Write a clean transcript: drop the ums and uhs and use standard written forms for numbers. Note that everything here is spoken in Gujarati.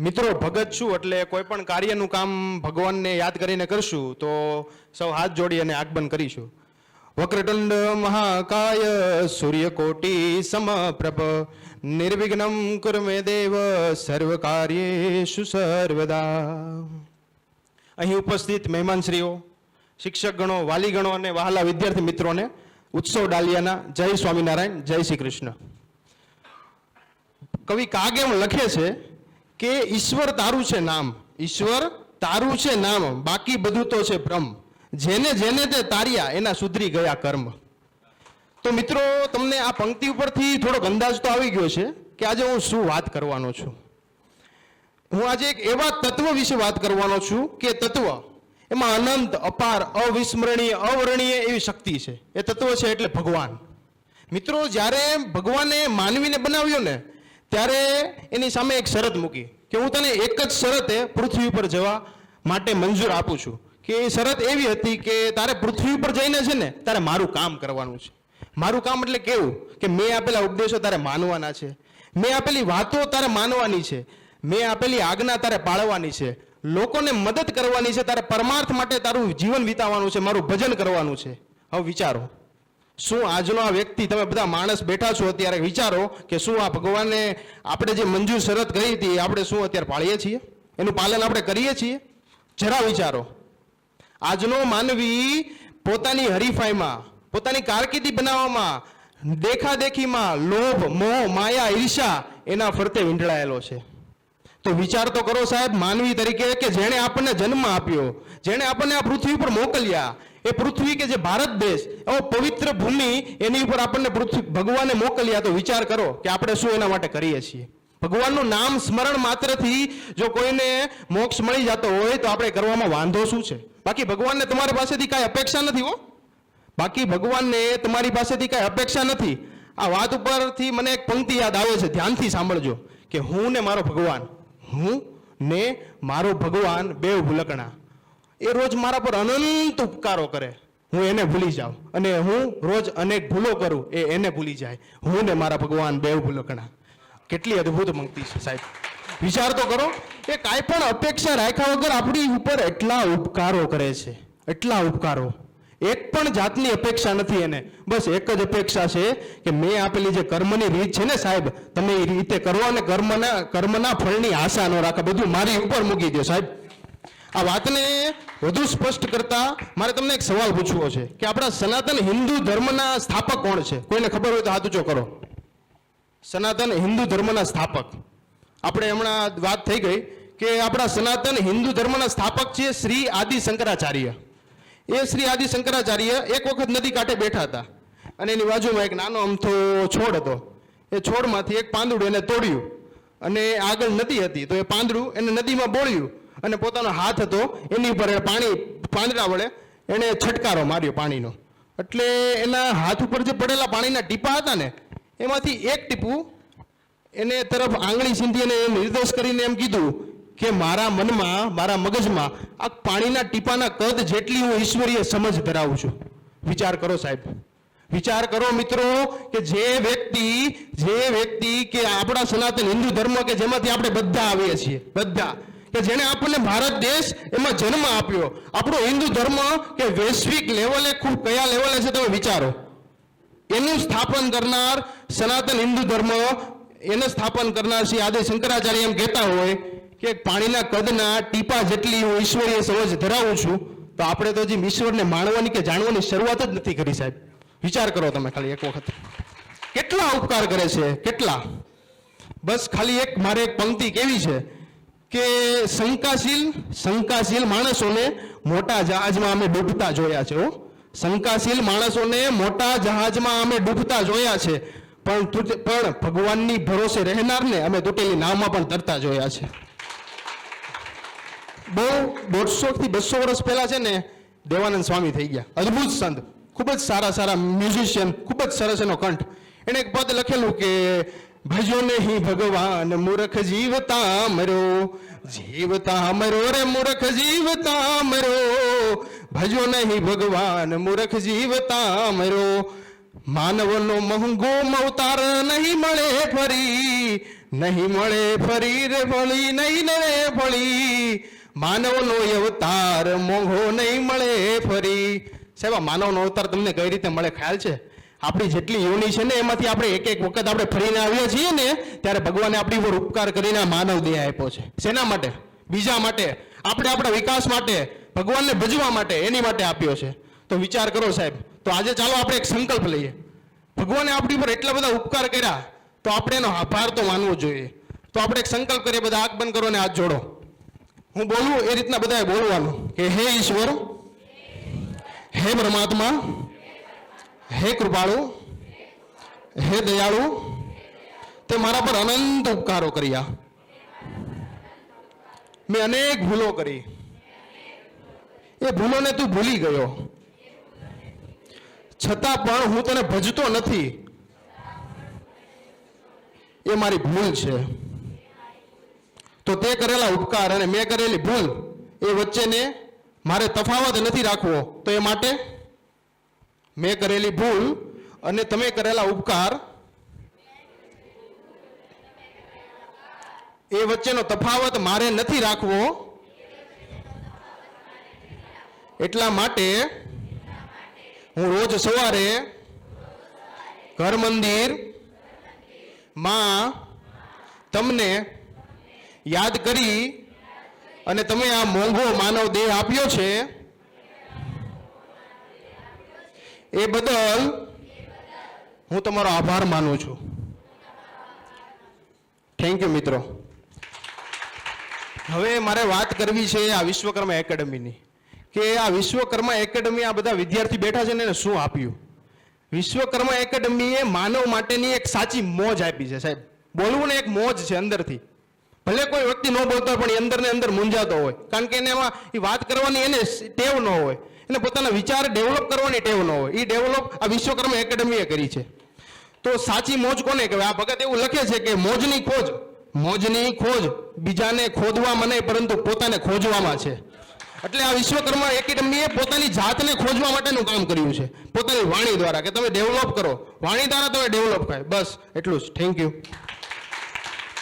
મિત્રો ભગત છું એટલે કોઈ પણ કાર્યનું કામ ભગવાનને યાદ કરીને કરશું તો સૌ હાથ જોડી અને આગમન કરીશું. વક્રતુંડ મહાકાય સૂર્યકોટી સમપ્રભ નિર્વિઘ્નમ કુરુ મે દેવ સર્વ કાર્યેષુ સર્વદા. અહીં ઉપસ્થિત મહેમાનશ્રીઓ, શિક્ષકગણો, વાલીગણો અને વહાલા વિદ્યાર્થી મિત્રોને ઉત્સવ ડાલિયાના જય સ્વામિનારાયણ, જય શ્રી કૃષ્ણ. કવિ કાગેમ લખે છે કે ઈશ્વર તારું છે નામ, ઈશ્વર તારું છે નામ, બાકી બધું તો છે ભ્રમ, જેને જેને તે તાર્યા એના સુધરી ગયા કર્મ. તો મિત્રો, તમને આ પંક્તિ ઉપરથી થોડોક અંદાજ તો આવી ગયો છે કે આજે હું શું વાત કરવાનો છું. હું આજે એક એવા તત્વ વિશે વાત કરવાનો છું કે તત્વ એમાં અનંત, અપાર, અવિસ્મરણીય, અવર્ણનીય એવી શક્તિ છે. એ તત્વ છે એટલે ભગવાન. મિત્રો, જ્યારે ભગવાને માનવીને બનાવ્યો ને ત્યારે એની સામે એક શરત મૂકી કે હું તને એક જ શરતે પૃથ્વી પર જવા માટે મંજૂર આપું છું. કે એ શરત એવી હતી કે તારે પૃથ્વી પર જઈને છે ને તારે મારું કામ કરવાનું છે. મારું કામ એટલે કેવું કે મેં આપેલા ઉપદેશો તારે માનવાના છે, મેં આપેલી વાતો તારે માનવાની છે, મેં આપેલી આજ્ઞા તારે પાળવાની છે, લોકોને મદદ કરવાની છે, તારે પરમાર્થ માટે તારું જીવન વિતાવવાનું છે, મારું ભજન કરવાનું છે. હવે વિચારો, શું આજનો આ વ્યક્તિ, તમે બધા માણસ બેઠા છો અત્યારે, વિચારો કે શું આ ભગવાને આપણે જે મંજૂર શરત કરી હતી આપણે શું અત્યારે પાળીએ છીએ? એનું પાલન આપણે કરીએ છીએ? જરા વિચારો. આજનો માનવી પોતાની હરીફાઈમાં, પોતાની કારકિર્દી બનાવવામાં, દેખાદેખીમાં, લોભ, મોહ, માયા, ઈર્ષા એના ફરતે વીંટળાયેલો છે. તો વિચાર તો કરો સાહેબ, માનવી તરીકે કે જેણે આપણને જન્મ આપ્યો, જેણે આપણને આ પૃથ્વી ઉપર મોકલ્યા, એ પૃથ્વી કે જે ભારત દેશ એવો પવિત્ર ભૂમિ, એની ઉપર આપણને ભગવાને મોકલ્યા. તો વિચાર કરો કે આપણે શું એના માટે કરીએ છીએ. ભગવાનનું નામ સ્મરણ માત્રથી જો કોઈને મોક્ષ મળી જતો હોય તો આપણે કરવામાં વાંધો શું છે? બાકી ભગવાનને તમારી પાસેથી કાંઈ અપેક્ષા નથી હો. બાકી ભગવાનને તમારી પાસેથી કાંઈ અપેક્ષા નથી. આ વાત ઉપરથી મને એક પંક્તિ યાદ આવે છે, ધ્યાનથી સાંભળજો કે હું ને મારો ભગવાન, હું ને મારો ભગવાન બેવ ભૂલકણા. એ રોજ મારા પર અનંત ઉપકારો કરે, હું એને ભૂલી જાઉં, અને હું રોજ અનેક ભૂલો કરું, એ એને ભૂલી જાય. હું ને મારા ભગવાન બેવ ભૂલકણા. કેટલી અદ્ભુત પંક્તિ છે સાહેબ. વિચાર તો કરો, એ કાંઈ પણ અપેક્ષા રાખ્યા વગર આપણી ઉપર એટલા ઉપકારો કરે છે, એટલા ઉપકારો. એક પણ જાતની અપેક્ષા નથી એને. બસ એક જ અપેક્ષા છે કે મેં આપેલી જે કર્મની રીત છે ને સાહેબ, તમે એ રીતે કરો અને કર્મના ફળની આશા ન રાખો, બધું મારી ઉપર મૂકી દો સાહેબ. આ વાતને વધુ સ્પષ્ટ કરતા મારે તમને એક સવાલ પૂછવો છે કે આપણા સનાતન હિન્દુ ધર્મના સ્થાપક કોણ છે? કોઈને ખબર હોય તો હાથ ઊંચો કરો. સનાતન હિન્દુ ધર્મના સ્થાપક, આપણે હમણાં વાત થઈ ગઈ કે આપણા સનાતન હિન્દુ ધર્મના સ્થાપક છે શ્રી આદિ શંકરાચાર્ય. એ શ્રી આદિ શંકરાચાર્ય એક વખત નદી કાંઠે બેઠા હતા અને એની બાજુમાં એક નાનો અમથો છોડ હતો. એ છોડમાંથી એક પાંદડું એને તોડ્યું અને આગળ નદી હતી તો એ પાંદડું એને નદીમાં બોળ્યું અને પોતાનો હાથ હતો એની ઉપર પાંદડા વડે એણે છટકારો માર્યો પાણીનો. એટલે એના હાથ ઉપર જે પડેલા પાણીના ટીપા હતા ને એમાંથી એક ટીપું એને તરફ આંગળી સીંધી અને નિર્દેશ કરીને એમ કીધું કે મારા મનમાં, મારા મગજમાં આ પાણીના ટીપાના કદ જેટલી હું ઈશ્વરીય સમજ ધરાવું છું. વિચાર કરો સાહેબ, વિચાર કરો મિત્રો કે જે વ્યક્તિ કે આપણા સનાતન હિન્દુ ધર્મ કે જેમાંથી આપણે બધા આવીએ છીએ, બધા કે જેણે આપણને ભારત દેશ એમાં જન્મ આપ્યો, આપણો હિન્દુ ધર્મ કે વૈશ્વિક લેવલે ખૂબ કયા લેવલે છે તમે વિચારો. એનું સ્થાપન કરનાર સનાતન હિન્દુ ધર્મ, એને સ્થાપન કરનાર શ્રી આદિ શંકરાચાર્ય એમ કહેતા હોય કે પાણીના કદના ટીપા જેટલી હું ઈશ્વરીય સમજ ધરાવું છું, તો આપણે તો હજી ઈશ્વરને માણવાની કે જાણવાની શરૂઆત જ નથી કરી સાહેબ. વિચાર કરો તમે ખાલી એક વખત, કેટલા ઉપકાર કરે છે, કેટલા. બસ ખાલી એક મારે એક પંક્તિ કેવી છે કે શંકાશીલ માણસોને મોટા જહાજમાં અમે ડૂબતા જોયા છે. શંકાશીલ માણસોને મોટા જહાજમાં અમે ડૂબતા જોયા છે, પણ ભગવાનની ભરોસે રહેનારને અમે તૂટેલી નાવમાં પણ તરતા જોયા છે. બહુ 150 થી 200 વર્ષ પહેલા છે ને દેવાનંદ સ્વામી થઈ ગયા, અદ્ભુત સંત, ખૂબ જ સારા મ્યુઝિશિયન, ખૂબ જ સરસ એનો કંઠ. એને એક પદ લખેલું કે ભજો નહીં ભગવાન મૂર્ખ જીવતા મરો, જીવતા મરો રે મૂર્ખ જીવતા મરો, ભજો નહીં ભગવાન મૂર્ખ જીવતા મરો. માનવનો મહંગો અવતાર નહીં મળે ફરી, નહીં મળે ફરી રે ફળી નહીં રે ફળી, માનવનો અવતાર મોંઘો નહીં મળે ફરી. સાહેબ આ માનવનો અવતાર તમને કઈ રીતે મળે ખ્યાલ છે? આપણી જેટલી યોની છે ને એમાંથી આપણે એક એક વખત આપણે ફરીને આવીએ છીએ ને ત્યારે ભગવાને આપણી ઉપર ઉપકાર કરીને માનવ દેહ આપ્યો છે. શેના માટે? બીજા માટે, આપણે આપણા વિકાસ માટે, ભગવાનને ભજવા માટે, એની માટે આપ્યો છે. તો વિચાર કરો સાહેબ. તો આજે ચાલો આપણે એક સંકલ્પ લઈએ. ભગવાને આપણી પર એટલા બધા ઉપકાર કર્યા તો આપણે એનો આભાર તો માનવો જોઈએ. તો આપણે એક સંકલ્પ કરીએ, બધા આંખ બંધ કરો ને હાથ જોડો. હું બોલું એ રીતના બધાએ બોલવાનું કે હે ઈશ્વર, હે પરમાત્મા, હે કૃપાળુ, હે દયાળુ, તે મારા પર અનંત ઉપકારો કર્યા. મેં અનેક ભૂલો કરી, એ ભૂલોને તું ભૂલી ગયો, છતાં પણ હું તને ભજતો નથી, એ મારી ભૂલ છે. તો તે કરેલા ઉપકાર અને મેં કરેલી ભૂલ એ વચ્ચેને મારે તફાવત નથી રાખવો. તો એ માટે મેં કરેલી ભૂલ અને તમે કરેલા ઉપકાર એ વચ્ચેનો તફાવત મારે નથી રાખવો. એટલા માટે હું રોજ સવારે ઘર મંદિર માં તમને યાદ કરી અને તમે આ મોંઘો માનવ દેહ આપ્યો છે એ બદલ હું તમારો આભાર માનું છું. થેન્ક યુ મિત્રો. હવે મારે વાત કરવી છે આ વિશ્વકર્મા એકેડમીની, કે આ વિશ્વકર્મા એકેડમી આ બધા વિદ્યાર્થી બેઠા છે ને એને શું આપ્યું. વિશ્વકર્મા એકેડમીએ માનવ માટેની એક સાચી મોજ આપી છે સાહેબ. બોલવું ને એક મોજ છે અંદરથી. ભલે કોઈ વ્યક્તિ ન બોલતો હોય પણ એ અંદર ને અંદર મૂંઝાતો હોય, કારણ કે એને એમાં એ વાત કરવાની એને ટેવ ન હોય, એને પોતાના વિચાર ડેવલપ કરવાની ટેવ ન હોય. એ ડેવલપ આ વિશ્વકર્મા એકેડમીએ કરી છે. તો સાચી મોજ કોને કહેવાય? આ ભગત એવું લખે છે કે મોજની ખોજ બીજાને ખોદવામાં નહીં પરંતુ પોતાને ખોજવામાં છે. એટલે આ વિશ્વકર્મા એકેડમીએ પોતાની જાતને ખોજવા માટેનું કામ કર્યું છે પોતાની વાણી દ્વારા, કે તમે ડેવલપ કરો, વાણી દ્વારા તમે ડેવલપ થાય. બસ એટલું જ. Thank you.